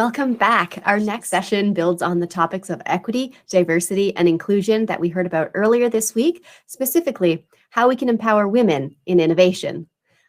Welcome back. Our next session builds on the topics of equity, diversity, and inclusion that we heard about earlier this week, specifically how we can empower women in innovation.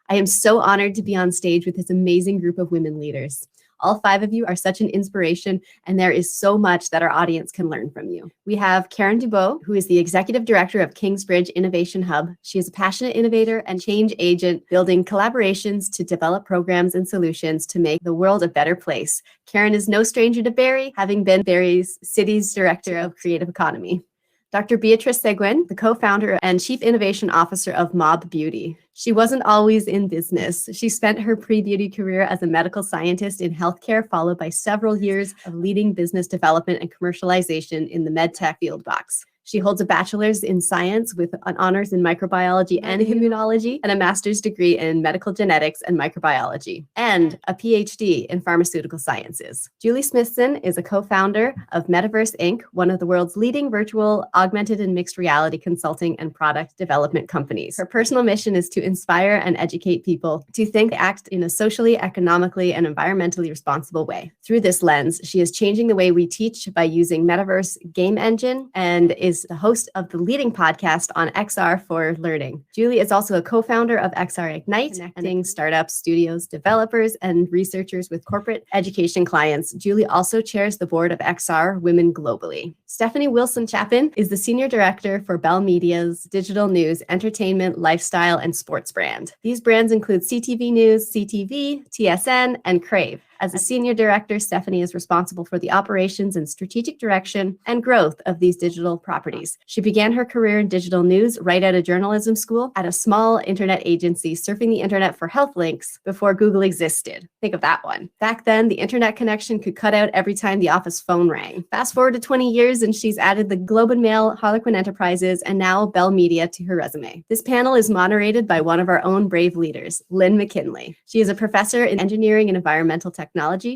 I am so honored to be on stage with this amazing group of women leaders. All 5 of you are such an inspiration, and there is so much that our audience can learn from you. We have Karen Dubois, who is the Executive Director of Kingsbridge Innovation Hub. She is a passionate innovator and change agent, building collaborations to develop programs and solutions to make the world a better place. Karen is no stranger to Barrie, having been Barrie's City's Director of Creative Economy. Dr. Beatrice Seguin, the co-founder and chief innovation officer of Mob Beauty. She wasn't always in business. She spent her pre-beauty career as a medical scientist in healthcare, followed by several years of leading business development and commercialization in the medtech field box. She holds a bachelor's in science with an honors in microbiology and immunology and a master's degree in medical genetics and microbiology, and a PhD in pharmaceutical sciences. Julie Smithson is a co-founder of Metaverse Inc., one of the world's leading virtual, augmented, and mixed reality consulting and product development companies. Her personal mission is to inspire and educate people to think, act in a socially, economically, and environmentally responsible way. Through this lens, she is changing the way we teach by using Metaverse Game Engine and is the host of the leading podcast on XR for learning. Julie is also a co-founder of XR Ignite, connecting startups, studios, developers, and researchers with corporate education clients. Julie also chairs the board of XR Women Globally. Stephanie Wilson-Chapin is the senior director for Bell Media's digital news, entertainment, lifestyle, and sports brand. These brands include CTV News, CTV, TSN, and Crave. As a senior director, Stephanie is responsible for the operations and strategic direction and growth of these digital properties. She began her career in digital news right out of journalism school at a small internet agency, surfing the internet for health links before Google existed. Think of that one. Back then, the internet connection could cut out every time the office phone rang. Fast forward to 20 years, and she's added the Globe and Mail, Harlequin Enterprises, and now Bell Media to her resume. This panel is moderated by one of our own brave leaders, Lynn McKinley. She is a professor in engineering and environmental technology.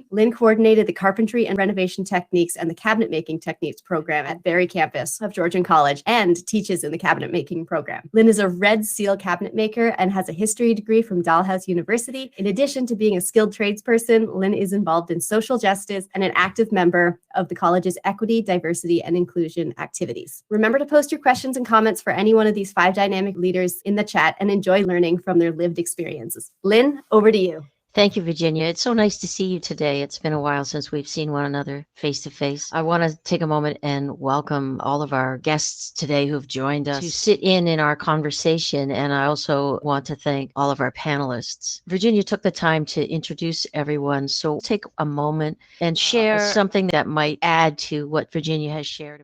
Lynn coordinated the carpentry and renovation techniques and the cabinet making techniques program at Barrie campus of Georgian College and teaches in the cabinet making program. Lynn is a Red Seal cabinet maker and has a history degree from Dalhousie University. In addition to being a skilled tradesperson, Lynn is involved in social justice and an active member of the college's equity, diversity, and inclusion activities. Remember to post your questions and comments for any one of these 5 dynamic leaders in the chat and enjoy learning from their lived experiences. Lynn, over to you. Thank you, Virginia. It's so nice to see you today. It's been a while since we've seen one another face to face. I want to take a moment and welcome all of our guests today who've joined us to sit in our conversation. And I also want to thank all of our panelists. Virginia took the time to introduce everyone. So take a moment and share something that might add to what Virginia has shared.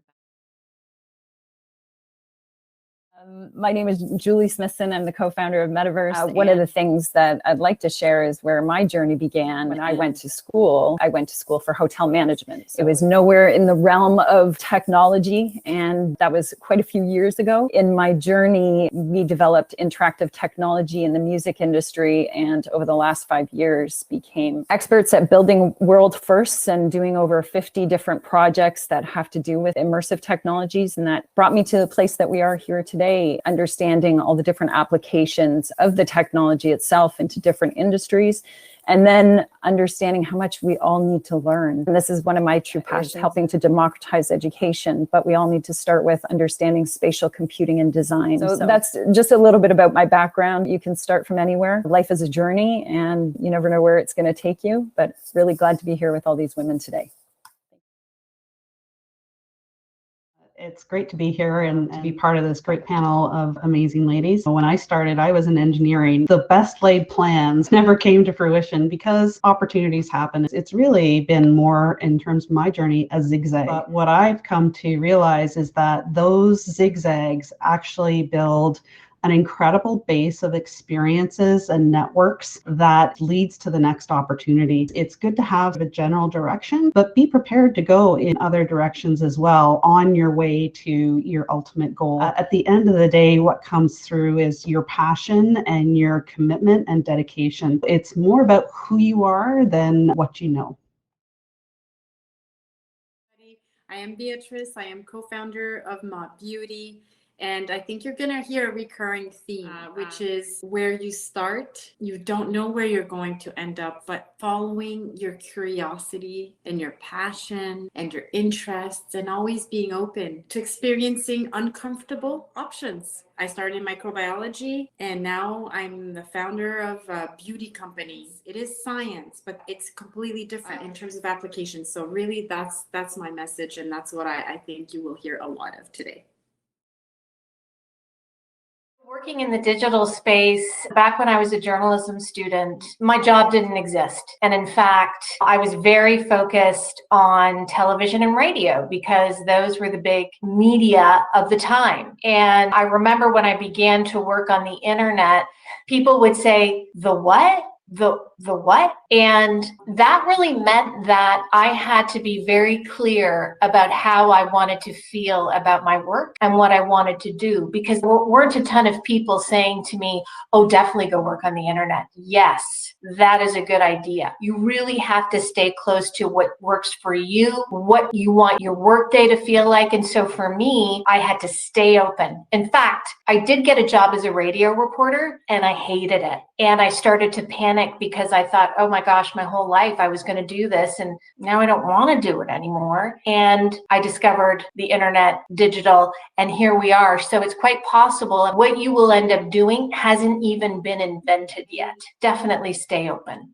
My name is Julie Smithson. I'm the co-founder of Metaverse. One of the things that I'd like to share is where my journey began. When I went to school for hotel management. It was nowhere in the realm of technology, and that was quite a few years ago. In my journey, we developed interactive technology in the music industry, and over the last 5 years became experts at building world firsts and doing over 50 different projects that have to do with immersive technologies. And that brought me to the place that we are here today, understanding all the different applications of the technology itself into different industries, and then understanding how much we all need to learn. And this is one of my true passions, helping to democratize education, but we all need to start with understanding spatial computing and design. So that's just a little bit about my background. You can start from anywhere. Life is a journey, and you never know where it's going to take you, but really glad to be here with all these women today. It's great to be here and to be part of this great panel of amazing ladies. When I started, I was in engineering. The best laid plans never came to fruition because opportunities happen. It's really been more, in terms of my journey, a zigzag. But what I've come to realize is that those zigzags actually build an incredible base of experiences and networks that leads to the next opportunity. It's good to have a general direction, but be prepared to go in other directions as well on your way to your ultimate goal. At the end of the day, what comes through is your passion and your commitment and dedication. It's more about who you are than what you know. I am Beatrice. I am co-founder of Mob Beauty. And I think you're going to hear a recurring theme, which is where you start. You don't know where you're going to end up, but following your curiosity and your passion and your interests, and always being open to experiencing uncomfortable options. I started in microbiology, and now I'm the founder of a beauty company. It is science, but it's completely different in terms of application. So really, that's my message, and that's what I think you will hear a lot of today. Working in the digital space, back when I was a journalism student, my job didn't exist. And in fact, I was very focused on television and radio because those were the big media of the time. And I remember when I began to work on the internet, people would say, "The what? The what?" And that really meant that I had to be very clear about how I wanted to feel about my work and what I wanted to do, because there weren't a ton of people saying to me, "Oh, definitely go work on the internet." Yes, that is a good idea. You really have to stay close to what works for you, what you want your workday to feel like. And so for me, I had to stay open. In fact, I did get a job as a radio reporter and I hated it. And I started to panic because I thought, oh my gosh, my whole life I was going to do this and now I don't want to do it anymore. And I discovered the internet, digital, and here we are. So it's quite possible. And what you will end up doing hasn't even been invented yet. Definitely stay open.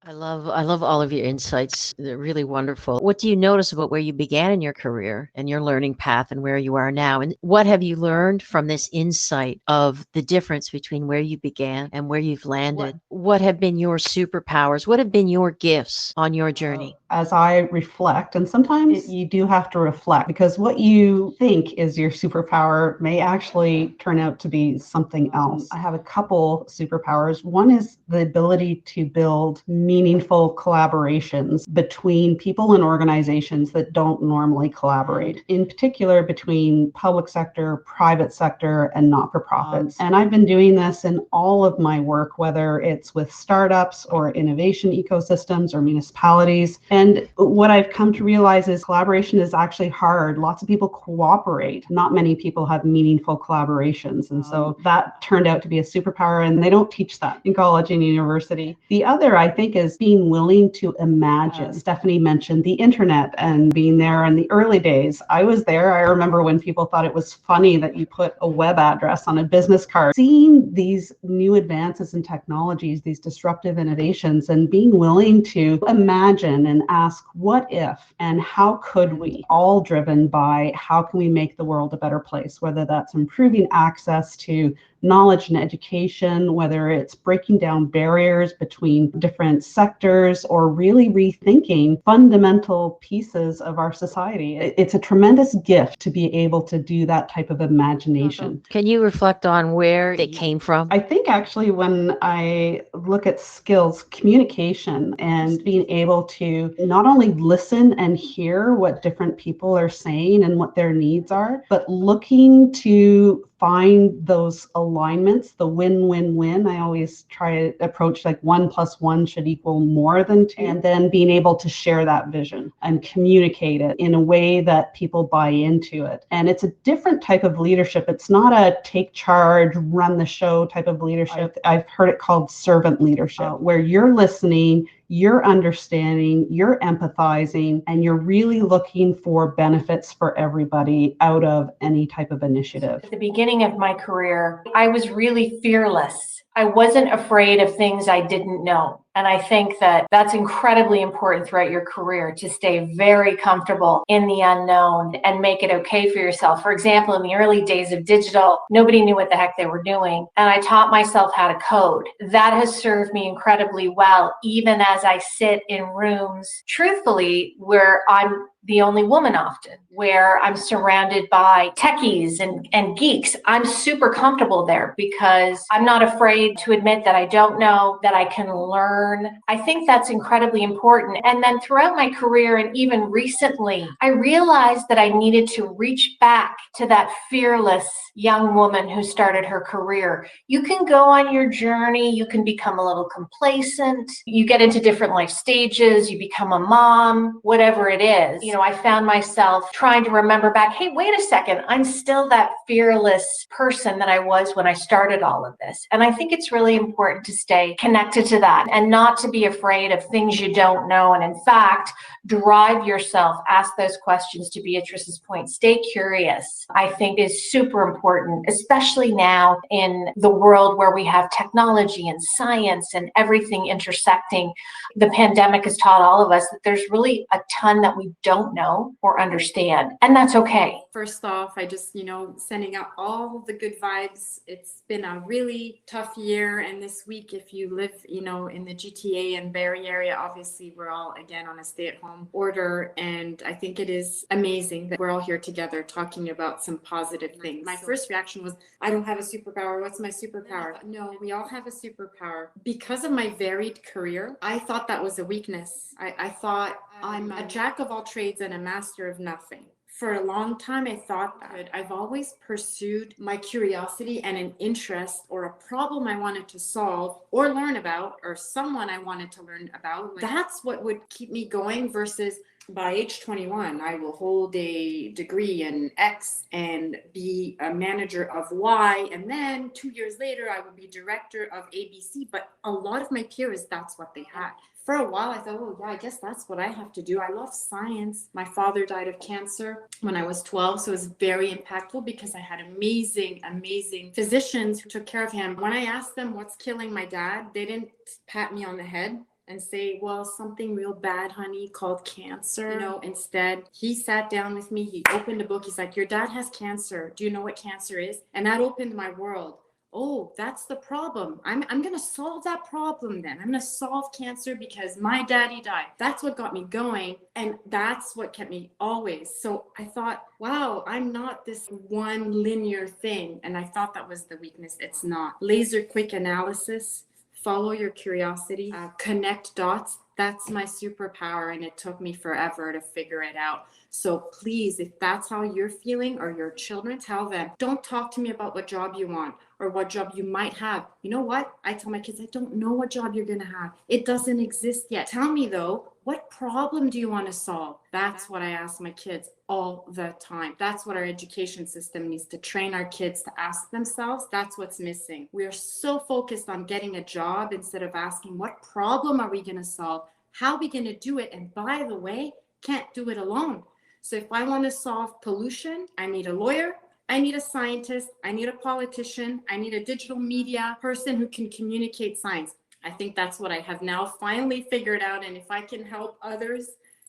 I love all of your insights. They're really wonderful. What do you notice about where you began in your career and your learning path and where you are now? And what have you learned from this insight of the difference between where you began and where you've landed? What have been your superpowers? What have been your gifts on your journey? As I reflect, and sometimes you do have to reflect because what you think is your superpower may actually turn out to be something else. I have a couple superpowers. One is the ability to build meaningful collaborations between people and organizations that don't normally collaborate, in particular between public sector, private sector, and not-for-profits. And I've been doing this in all of my work, whether it's with startups or innovation ecosystems or municipalities. And what I've come to realize is collaboration is actually hard. Lots of people cooperate. Not many people have meaningful collaborations. And so that turned out to be a superpower, and they don't teach that in college and university. The other, I think, is being willing to imagine. Stephanie mentioned the internet and being there in the early days. I was there. I remember when people thought it was funny that you put a web address on a business card. Seeing these new advances in technologies, these disruptive innovations, and being willing to imagine and ask what if and how could we, all driven by how can we make the world a better place, whether that's improving access to knowledge and education, whether it's breaking down barriers between different sectors or really rethinking fundamental pieces of our society. It's a tremendous gift to be able to do that type of imagination. Can you reflect on where they came from? I think actually when I look at skills, communication and being able to not only listen and hear what different people are saying and what their needs are, but looking to find those alignments, the win-win-win. I always try to approach like 1 + 1 should equal more than 2, and then being able to share that vision and communicate it in a way that people buy into it. And it's a different type of leadership. It's not a take charge, run the show type of leadership. I've heard it called servant leadership, where you're listening, you're understanding, you're empathizing, and you're really looking for benefits for everybody out of any type of initiative. At the beginning of my career, I was really fearless. I wasn't afraid of things I didn't know. And I think that that's incredibly important throughout your career, to stay very comfortable in the unknown and make it okay for yourself. For example, in the early days of digital, nobody knew what the heck they were doing. And I taught myself how to code. That has served me incredibly well, even as I sit in rooms, truthfully, where I'm the only woman often, where I'm surrounded by techies and geeks. I'm super comfortable there because I'm not afraid to admit that I don't know, that I can learn. I think that's incredibly important. And then throughout my career and even recently, I realized that I needed to reach back to that fearless young woman who started her career. You can go on your journey, you can become a little complacent, you get into different life stages, you become a mom, whatever it is. I found myself trying to remember back, hey, wait a second, I'm still that fearless person that I was when I started all of this. And I think it's really important to stay connected to that and not to be afraid of things you don't know. And in fact, drive yourself, ask those questions. To Beatrice's point, stay curious, I think is super important, especially now in the world where we have technology and science and everything intersecting. The pandemic has taught all of us that there's really a ton that we don't know or understand, and that's okay. First off, I just, sending out all the good vibes. It's been a really tough year. And this week, if you live, in the GTA and Barrie area, obviously we're all again on a stay-at-home order. And I think it is amazing that we're all here together talking about some positive things. My first reaction was, I don't have a superpower. What's my superpower? No, we all have a superpower. Because of my varied career, I thought that was a weakness. I thought I'm a jack of all trades and a master of nothing. For a long time, I thought that. I've always pursued my curiosity and an interest or a problem I wanted to solve or learn about, or someone I wanted to learn about. That's what would keep me going versus by age 21, I will hold a degree in X and be a manager of Y. And then 2 years later, I will be director of ABC. But a lot of my peers, that's what they had. For a while, I thought, oh, yeah, I guess that's what I have to do. I love science. My father died of cancer when I was 12, so it was very impactful because I had amazing, amazing physicians who took care of him. When I asked them what's killing my dad, they didn't pat me on the head and say, well, something real bad, honey, called cancer. Instead, he sat down with me. He opened a book. He's like, your dad has cancer. Do you know what cancer is? And that opened my world. Oh, that's the problem. I'm going to solve that problem then. I'm going to solve cancer because my daddy died. That's what got me going. And that's what kept me always. So I thought, wow, I'm not this one linear thing. And I thought that was the weakness. It's not. Laser quick analysis, follow your curiosity, connect dots. That's my superpower. And it took me forever to figure it out. So please, if that's how you're feeling or your children, tell them, don't talk to me about what job you want or what job you might have. You know what? I tell my kids, I don't know what job you're going to have. It doesn't exist yet. Tell me though, what problem do you want to solve? That's what I ask my kids all the time. That's what our education system needs to train our kids to ask themselves. That's what's missing. We are so focused on getting a job instead of asking, what problem are we going to solve? How are we going to do it? And by the way, can't do it alone. So if I want to solve pollution, I need a lawyer, I need a scientist, I need a politician, I need a digital media person who can communicate science. I think that's what I have now finally figured out. And if I can help others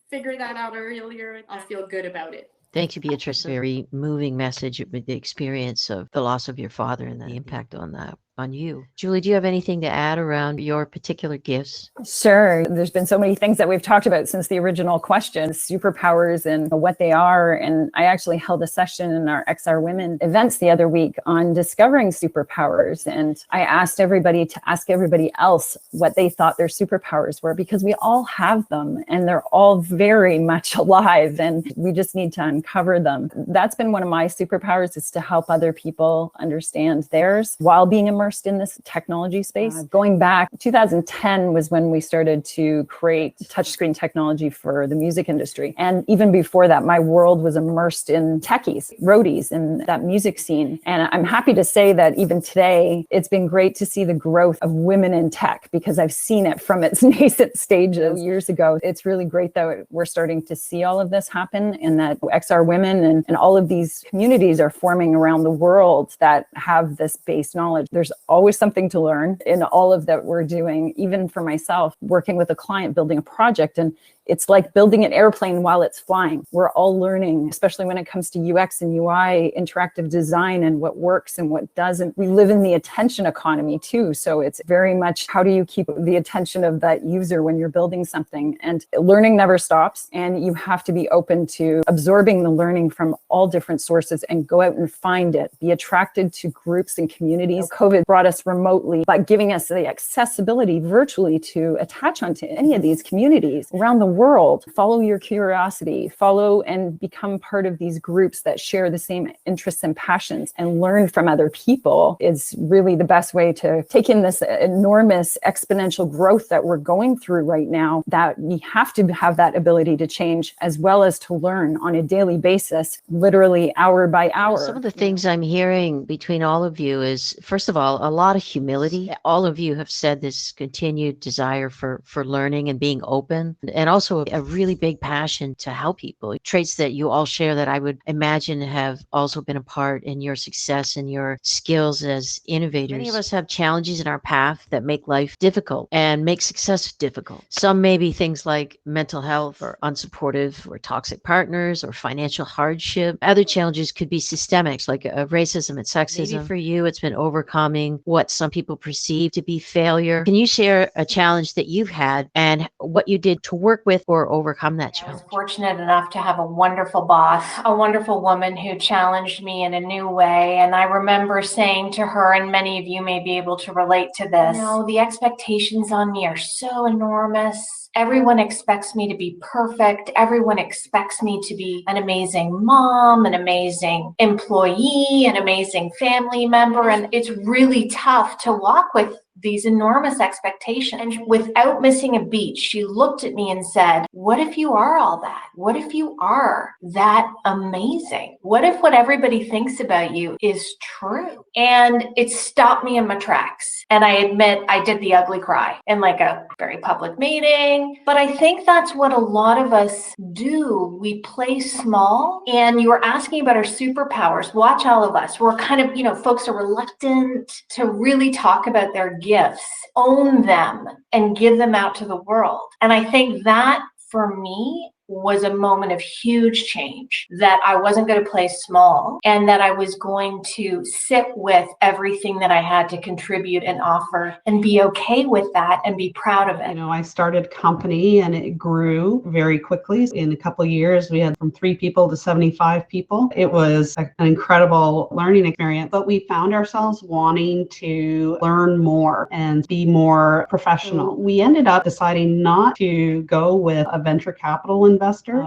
figure that out earlier, I'll feel good about it. Thank you, Beatrice. Very moving message with the experience of the loss of your father and the impact on that. On you. Julie, do you have anything to add around your particular gifts? Sure. There's been so many things that we've talked about since the original question, superpowers and what they are. And I actually held a session in our XR Women events the other week on discovering superpowers. And I asked everybody to ask everybody else what they thought their superpowers were, because we all have them and they're all very much alive and we just need to uncover them. That's been one of my superpowers, is to help other people understand theirs while being immersed in this technology space. Going back, 2010 was when we started to create touchscreen technology for the music industry. And even before that, my world was immersed in techies, roadies, and that music scene. And I'm happy to say that even today, it's been great to see the growth of women in tech, because I've seen it from its nascent stages years ago. It's really great that we're starting to see all of this happen, and that XR Women and all of these communities are forming around the world that have this base knowledge. There's always something to learn in all of that we're doing. Even for myself, working with a client, building a project, and it's like building an airplane while it's flying. We're all learning, especially when it comes to UX and UI, interactive design, and what works and what doesn't. We live in the attention economy too. So it's very much, how do you keep the attention of that user when you're building something? And learning never stops. And you have to be open to absorbing the learning from all different sources and go out and find it. Be attracted to groups and communities. COVID brought us remotely, but giving us the accessibility virtually to attach onto any of these communities around the world, follow your curiosity, follow and become part of these groups that share the same interests and passions and learn from other people is really the best way to take in this enormous exponential growth that we're going through right now, that we have to have that ability to change as well as to learn on a daily basis, literally hour by hour. Some of the things I'm hearing between all of you is, first of all, a lot of humility. All of you have said this continued desire for learning and being open, and also a really big passion to help people. Traits that you all share that I would imagine have also been a part in your success and your skills as innovators. Many of us have challenges in our path that make life difficult and make success difficult. Some may be things like mental health or unsupportive or toxic partners or financial hardship. Other challenges could be systemic, like racism and sexism. Maybe for you, it's been overcoming what some people perceive to be failure. Can you share a challenge that you've had and what you did to work with or overcome that I challenge? was fortunate enough to have a wonderful boss, a wonderful woman who challenged me in a new way. And I remember saying to her, and many of you may be able to relate to this, the expectations on me are so enormous. Everyone expects me to be perfect. Everyone expects me to be an amazing mom, an amazing employee, an amazing family member. And it's really tough to walk with these enormous expectations. And without missing a beat, she looked at me and said, what if you are all that? What if you are that amazing? What if what everybody thinks about you is true? And it stopped me in my tracks. And I admit I did the ugly cry in like a very public meeting. But I think that's what a lot of us do. We play small. And you were asking about our superpowers. Watch all of us. We're kind of, folks are reluctant to really talk about their gifts, own them, and give them out to the world. And I think that for me was a moment of huge change, that I wasn't going to play small and that I was going to sit with everything that I had to contribute and offer and be okay with that and be proud of it. I started a company and it grew very quickly. In a couple of years, we had from 3 people to 75 people. It was an incredible learning experience, but we found ourselves wanting to learn more and be more professional. We ended up deciding not to go with a venture capital investor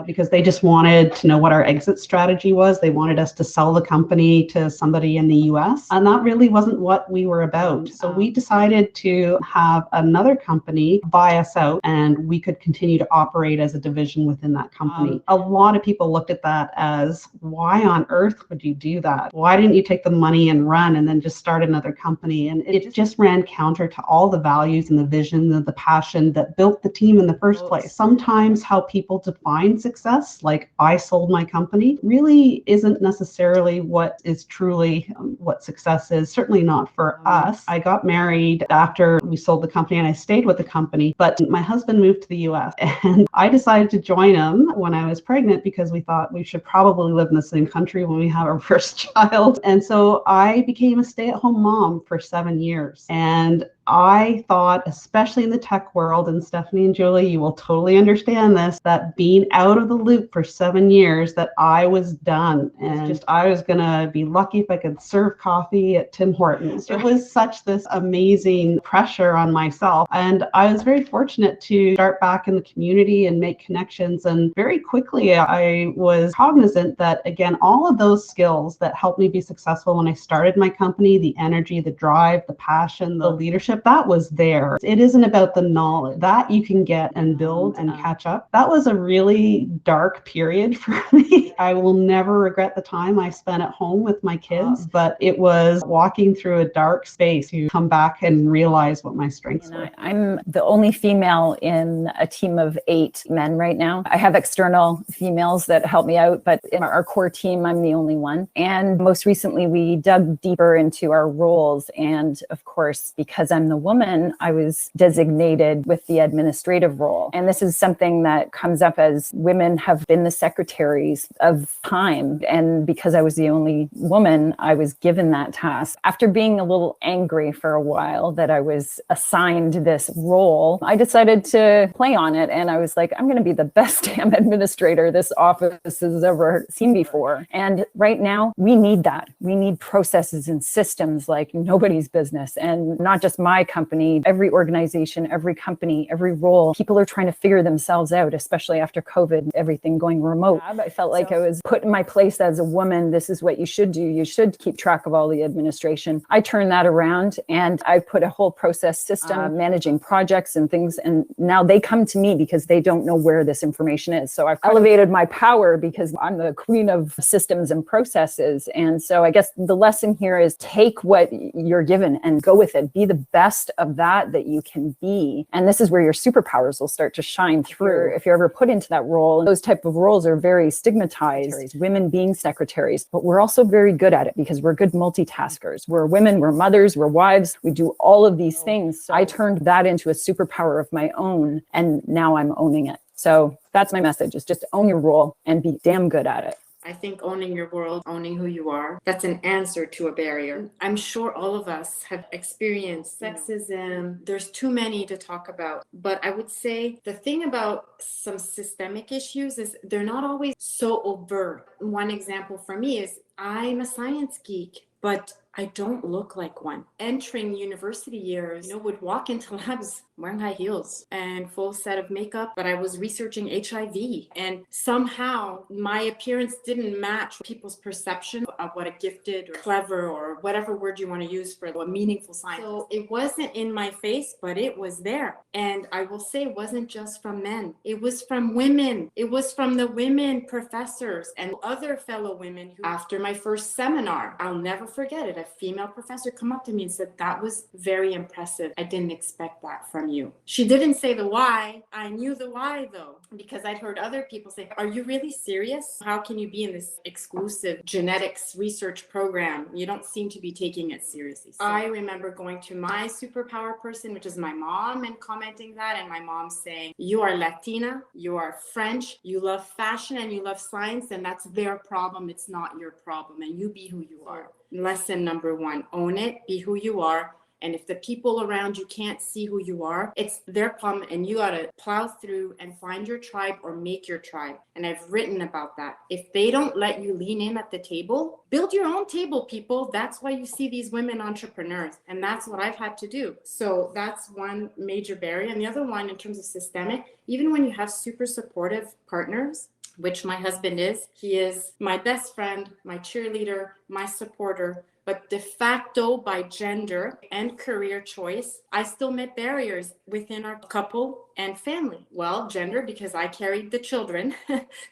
because they just wanted to know what our exit strategy was. They wanted us to sell the company to somebody in the US, and that really wasn't what we were about. So we decided to have another company buy us out and we could continue to operate as a division within that company. A lot of people looked at that as, why on earth would you do that? Why didn't you take the money and run and then just start another company? And it just ran counter to all the values and the vision and the passion that built the team in the first place. Sometimes how people define success, like I sold my company, really isn't necessarily what is truly what success is. Certainly not for us. I got married after we sold the company and I stayed with the company, but my husband moved to the US and I decided to join him when I was pregnant because we thought we should probably live in the same country when we have our first child. And so I became a stay-at-home mom for 7 years. And I thought, especially in the tech world, and Stephanie and Julie, you will totally understand this, that being out of the loop for 7 years, that I was done. And I was going to be lucky if I could serve coffee at Tim Hortons. It was such this amazing pressure on myself. And I was very fortunate to start back in the community and make connections. And very quickly, I was cognizant that, again, all of those skills that helped me be successful when I started my company, the energy, the drive, the passion, the leadership, that was there. It isn't about the knowledge that you can get and build and catch up. That was a really dark period for me. I will never regret the time I spent at home with my kids, but it was walking through a dark space to come back and realize what my strengths were. I'm the only female in a team of 8 men right now. I have external females that help me out, but in our core team, I'm the only one. And most recently, we dug deeper into our roles. And of course, because I'm the woman, I was designated with the administrative role. And this is something that comes up as women have been the secretaries of time. And because I was the only woman, I was given that task. After being a little angry for a while that I was assigned this role, I decided to play on it. And I was like, I'm going to be the best damn administrator this office has ever seen before. And right now, we need that. We need processes and systems like nobody's business. And not just my my company, every organization, every company, every role, people are trying to figure themselves out, especially after COVID, everything going remote. I felt like I was put in my place as a woman. This is what you should do. You should keep track of all the administration. I turned that around and I put a whole process system, managing projects and things. And now they come to me because they don't know where this information is. So I've elevated my power because I'm the queen of systems and processes. And so I guess the lesson here is take what you're given and go with it. Be the best of that you can be. And this is where your superpowers will start to shine through. If you're ever put into that role, those type of roles are very stigmatized, women being secretaries, but we're also very good at it because we're good multitaskers. We're women, we're mothers, we're wives, we do all of these things. So I turned that into a superpower of my own, and now I'm owning it. So that's my message, is just own your role and be damn good at it. I think owning your world, owning who you are, that's an answer to a barrier. I'm sure all of us have experienced sexism. There's too many to talk about. But I would say the thing about some systemic issues is they're not always so overt. One example for me is I'm a science geek, but I don't look like one. Entering university years, would walk into labs wearing high heels and full set of makeup, but I was researching HIV. And somehow my appearance didn't match people's perception of what a gifted or clever or whatever word you want to use for a meaningful scientist. So it wasn't in my face, but it was there. And I will say it wasn't just from men. It was from women. It was from the women professors and other fellow women who, after my first seminar, I'll never forget it, a female professor come up to me and said, "That was very impressive. I didn't expect that from you." She didn't say the why. I knew the why though, because I'd heard other people say, "Are you really serious? How can you be in this exclusive genetics research program? You don't seem to be taking it seriously." So I remember going to my superpower person, which is my mom, and commenting that, and my mom saying, "You are Latina, you are French, you love fashion and you love science, and that's their problem. It's not your problem, and you be who you are." Lesson number one, own it, be who you are. And if the people around you can't see who you are, it's their problem, and you got to plow through and find your tribe or make your tribe. And I've written about that. If they don't let you lean in at the table, build your own table, people. That's why you see these women entrepreneurs. And that's what I've had to do. So that's one major barrier. And the other one, in terms of systemic, even when you have super supportive partners, which my husband is, he is my best friend, my cheerleader, my supporter. But de facto, by gender and career choice, I still met barriers within our couple and family. Well, gender, because I carried the children.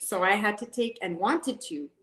So I had to take and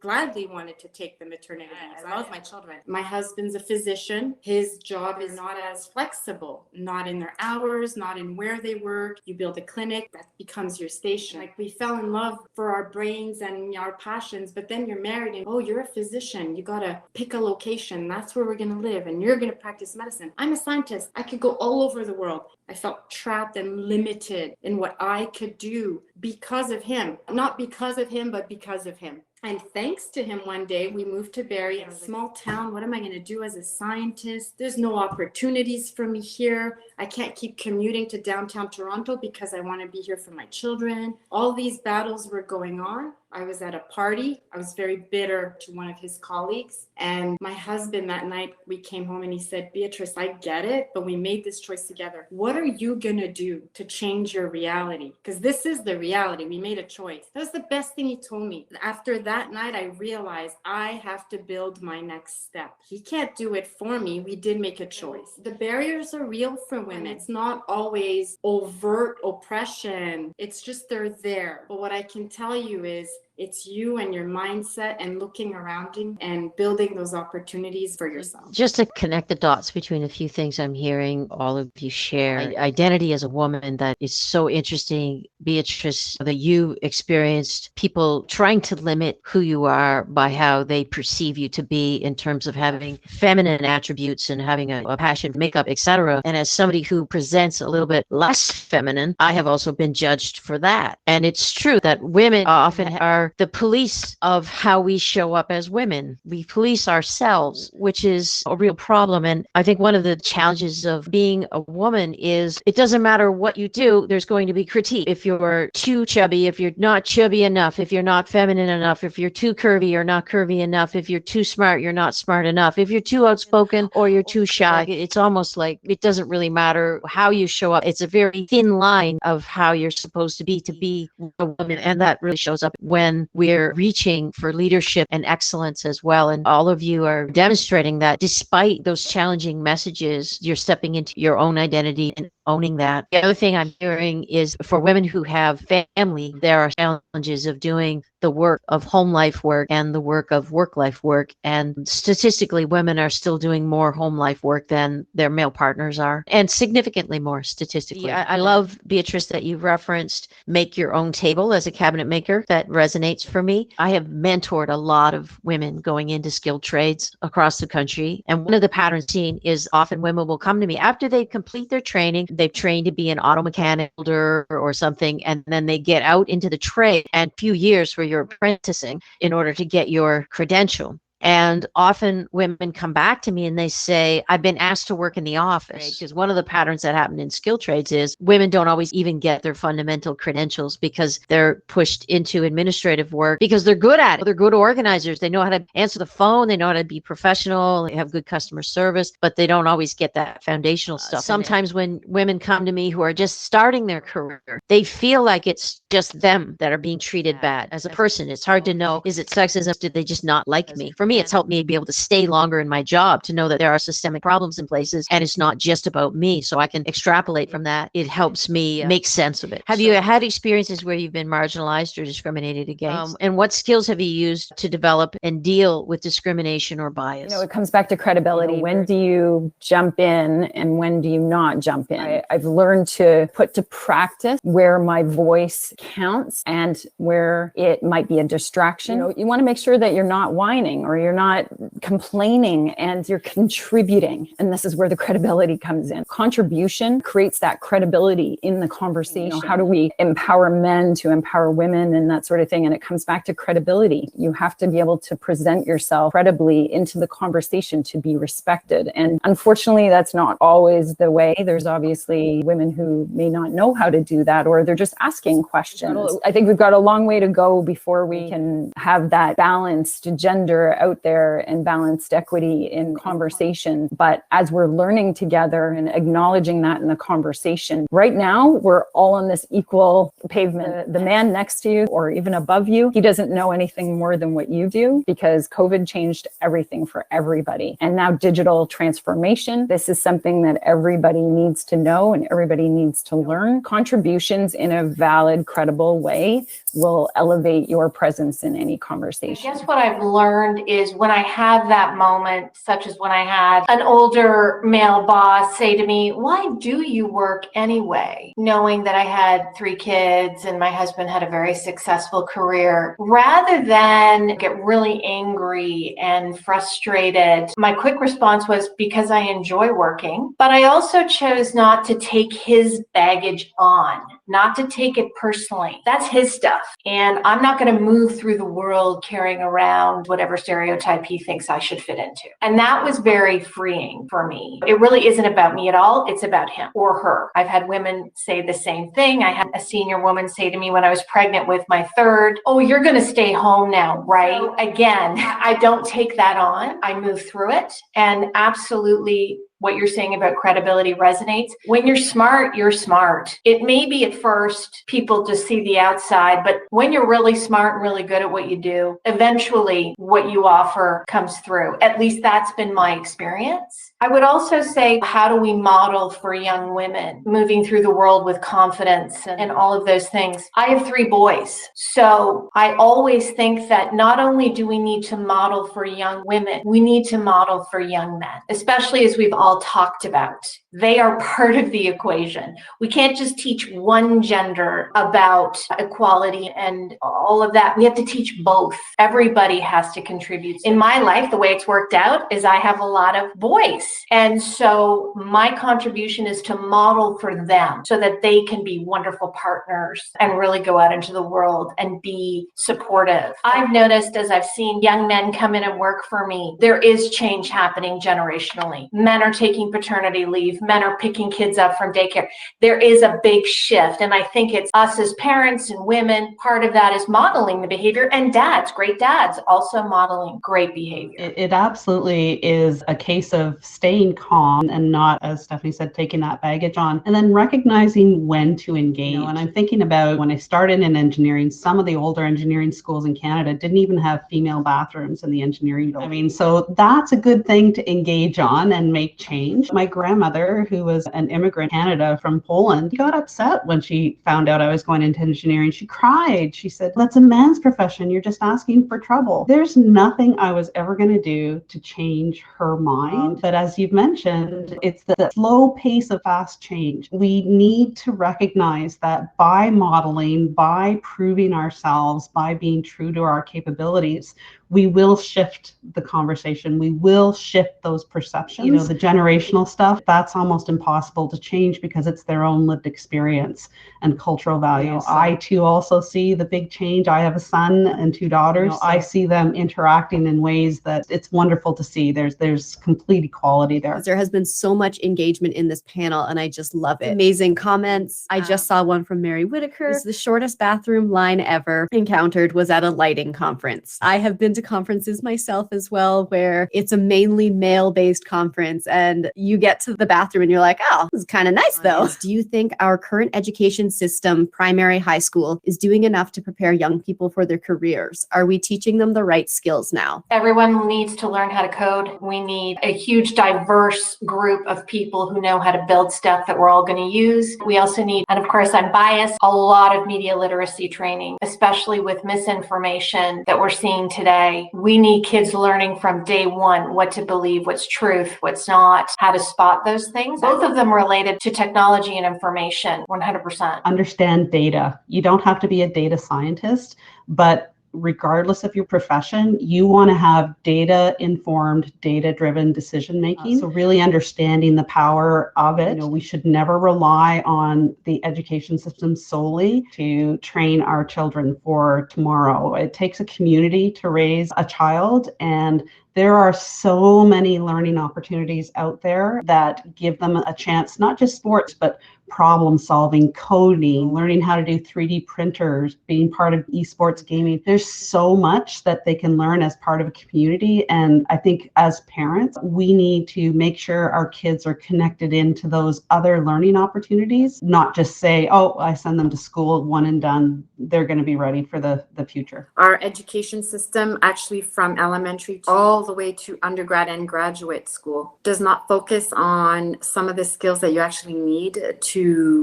gladly wanted to take the maternity leave. I love my children. My husband's a physician. His job is not as flexible, not in their hours, not in where they work. You build a clinic, that becomes your station. Like, we fell in love for our brains and our passions, but then you're married and, oh, you're a physician. You got to pick a location. That's where we're going to live, and you're going to practice medicine. I'm a scientist. I could go all over the world. I felt trapped and limited in what I could do because of him. Not because of him, but because of him. And thanks to him, one day we moved to Barrie, a small town. What am I going to do as a scientist? There's no opportunities for me here. I can't keep commuting to downtown Toronto because I want to be here for my children. All these battles were going on. I was at a party. I was very bitter to one of his colleagues. And my husband that night, we came home and he said, "Beatrice, I get it, but we made this choice together. What are you going to do to change your reality? Because this is the reality. We made a choice." That was the best thing he told me. After that night, I realized I have to build my next step. He can't do it for me. We did make a choice. The barriers are real for women. It's not always overt oppression. It's just they're there. But what I can tell you is, it's you and your mindset and looking around you and building those opportunities for yourself. Just to connect the dots between a few things I'm hearing all of you share. Identity as a woman, that is so interesting, Beatrice, that you experienced people trying to limit who you are by how they perceive you to be in terms of having feminine attributes and having a passion for makeup, etc. And as somebody who presents a little bit less feminine, I have also been judged for that. And it's true that women often are are the police of how we show up as women. We police ourselves, which is a real problem. And I think one of the challenges of being a woman is it doesn't matter what you do, there's going to be critique. If you're too chubby, if you're not chubby enough, if you're not feminine enough, if you're too curvy, you're not curvy enough, if you're too smart, you're not smart enough, if you're too outspoken or you're too shy, it's almost like it doesn't really matter how you show up. It's a very thin line of how you're supposed to be a woman. And that really shows up when we're reaching for leadership and excellence as well. And all of you are demonstrating that despite those challenging messages, you're stepping into your own identity and owning that. The other thing I'm hearing is for women who have family, there are challenges of doing the work of home life work and the work of work life work. And statistically, women are still doing more home life work than their male partners are, and significantly more statistically. I love, Beatrice, that you referenced make your own table as a cabinet maker. That resonates for me. I have mentored a lot of women going into skilled trades across the country. And one of the patterns seen is often women will come to me after they complete their training. They've trained to be an auto mechanic or something, and then they get out into the trade and a few years where you're apprenticing in order to get your credential. And often women come back to me and they say, I've been asked to work in the office. Because one of the patterns that happen in skilled trades is women don't always even get their fundamental credentials because they're pushed into administrative work because they're good at it. They're good organizers. They know how to answer the phone. They know how to be professional. They have good customer service, but they don't always get that foundational stuff. Sometimes when women come to me who are just starting their career, they feel like it's just them that are being treated bad as a person. It's hard to know, is it sexism? Did they just not like me? For me, it's helped me be able to stay longer in my job, to know that there are systemic problems in places and it's not just about me. So I can extrapolate from that. It helps me make sense of it. Have you had experiences where you've been marginalized or discriminated against? And what skills have you used to develop and deal with discrimination or bias? It comes back to credibility. When do you jump in and when do you not jump in? I've learned to put to practice where my voice counts and where it might be a distraction. You want to make sure that you're not whining or you're not complaining and you're contributing. And this is where the credibility comes in. Contribution creates that credibility in the conversation. How do we empower men to empower women and that sort of thing? And it comes back to credibility. You have to be able to present yourself credibly into the conversation to be respected. And unfortunately, that's not always the way. There's obviously women who may not know how to do that, or they're just asking questions. I think we've got a long way to go before we can have that balanced gender out there and balanced equity in conversation. But as we're learning together and acknowledging that in the conversation, right now, we're all on this equal pavement. The man next to you or even above you, he doesn't know anything more than what you do because COVID changed everything for everybody. And now digital transformation, this is something that everybody needs to know and everybody needs to learn. Contributions in a valid, credible way will elevate your presence in any conversation. I guess what I've learned is when I have that moment, such as when I had an older male boss say to me, why do you work anyway? Knowing that I had 3 kids and my husband had a very successful career, rather than get really angry and frustrated, my quick response was because I enjoy working, but I also chose not to take his baggage on, not to take it personally. That's his stuff. And I'm not going to move through the world carrying around whatever stereotype he thinks I should fit into. And that was very freeing for me. It really isn't about me at all. It's about him or her. I've had women say the same thing. I had a senior woman say to me when I was pregnant with my 3rd, oh, you're going to stay home now, right? So again, I don't take that on. I move through it. And absolutely, what you're saying about credibility resonates. When you're smart, you're smart. It may be at first people just see the outside, but when you're really smart and really good at what you do, eventually what you offer comes through. At least that's been my experience. I would also say, how do we model for young women moving through the world with confidence and all of those things? I have 3 boys. So I always think that not only do we need to model for young women, we need to model for young men, especially as we've all talked about. They are part of the equation. We can't just teach one gender about equality and all of that. We have to teach both. Everybody has to contribute. In my life, the way it's worked out is I have a lot of boys. And so my contribution is to model for them so that they can be wonderful partners and really go out into the world and be supportive. I've noticed as I've seen young men come in and work for me, there is change happening generationally. Men are taking paternity leave. Men are picking kids up from daycare. There is a big shift. And I think it's us as parents and women, part of that is modeling the behavior, and dads, great dads, also modeling great behavior. It absolutely is a case of staying calm and not, as Stephanie said, taking that baggage on, and then recognizing when to engage. And I'm thinking about when I started in engineering, some of the older engineering schools in Canada didn't even have female bathrooms in the engineering building. I mean, so that's a good thing to engage on and make change. My grandmother, who was an immigrant in Canada from Poland, got upset when she found out I was going into engineering. She cried. She said, "That's a man's profession. You're just asking for trouble." There's nothing I was ever going to do to change her mind. But as you've mentioned, it's the slow pace of fast change. We need to recognize that by modeling, by proving ourselves, by being true to our capabilities, we will shift the conversation. We will shift those perceptions. You know, the generational stuff, that's almost impossible to change because it's their own lived experience and cultural values. I too also see the big change. I have a son and two daughters. I see them interacting in ways that it's wonderful to see. There's complete equality there. There has been so much engagement in this panel, and I just love it. Amazing comments. I just saw one from Mary Whitaker. The shortest bathroom line ever encountered was at a lighting conference. I have been to conferences myself as well, where it's a mainly male-based conference, and you get to the bathroom and you're like, oh, this is kind of nice though. Do you think our current education system, primary, high school, is doing enough to prepare young people for their careers? Are we teaching them the right skills now? Everyone needs to learn how to code. We need a huge, diverse group of people who know how to build stuff that we're all going to use. We also need, and of course I'm biased, a lot of media literacy training, especially with misinformation that we're seeing today. We need kids learning from day one what to believe, what's truth, what's not, how to spot those things. Both of them related to technology and information, 100%. Understand data. You don't have to be a data scientist, but regardless of your profession, you want to have data-informed, data-driven decision-making. So really understanding the power of it. You know, we should never rely on the education system solely to train our children for tomorrow. It takes a community to raise a child, and there are so many learning opportunities out there that give them a chance, not just sports, but problem solving, coding, learning how to do 3D printers, being part of esports gaming. There's so much that they can learn as part of a community. And I think as parents, we need to make sure our kids are connected into those other learning opportunities, not just say, oh, I send them to school, one and done. They're going to be ready for the future. Our education system, actually from elementary all the way to undergrad and graduate school, does not focus on some of the skills that you actually need to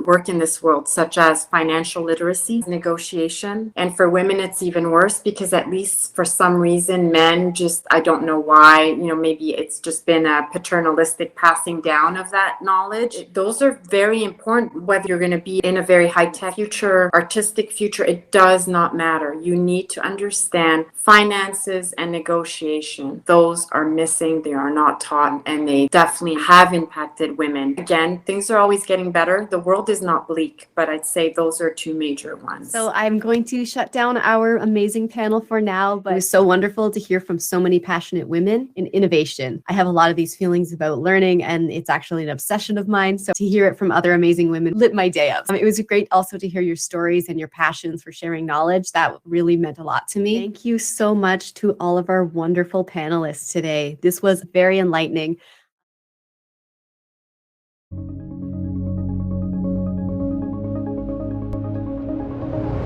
work in this world, such as financial literacy, negotiation. And for women, it's even worse because at least for some reason, men just, I don't know why, maybe it's just been a paternalistic passing down of that knowledge. Those are very important, whether you're going to be in a very high-tech future, artistic future, it does not matter. You need to understand finances and negotiation. Those are missing, they are not taught, and they definitely have impacted women. Again, things are always getting better. The world is not bleak, but I'd say those are two major ones. So I'm going to shut down our amazing panel for now, but it was so wonderful to hear from so many passionate women in innovation. I have a lot of these feelings about learning, and it's actually an obsession of mine. So to hear it from other amazing women lit my day up. It was great also to hear your stories and your passions for sharing knowledge. That really meant a lot to me. Thank you so much to all of our wonderful panelists today. This was very enlightening.